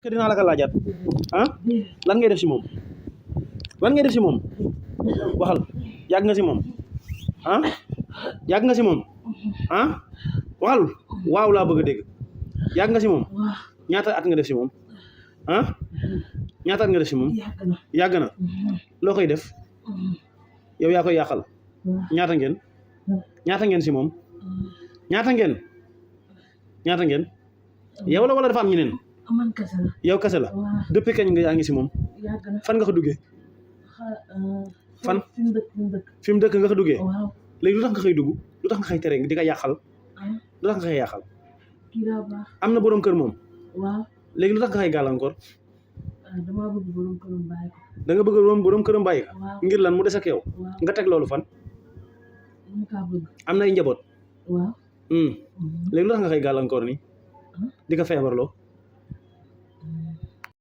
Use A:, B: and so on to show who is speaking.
A: que dinaa la ko laajaat ah lan ngay def si moom lan ngay def si moom waxal yàgg nga si moom ah yàgg nga si moom ah waxal waaw laa bëgg a dégg yàgg nga si moom ñaata at nga def si moom ah ñaata at nga def si moom yàgg na loo koy def yow yaa koy yàqal ñaata ngeen si moom ñaata ngeen yow la wala dafa am ñeneen yow kese la depuis kañ nga yaa ngi si moom fan nga ko duggee fan fi mu dëkk nga ko duggee léegi lu tax nga koy dugg lu tax nga koy tere di ko yàqal lu tax nga koy yàqal am na borom kër moom léegi lu tax nga koy gàllankoor da nga bëgg borom këram bàyyi ko ngir lan mu des ak yow nga teg loolu fan am na ay njaboot léegi lu tax nga koy gàllankoor nii di ko feebarloo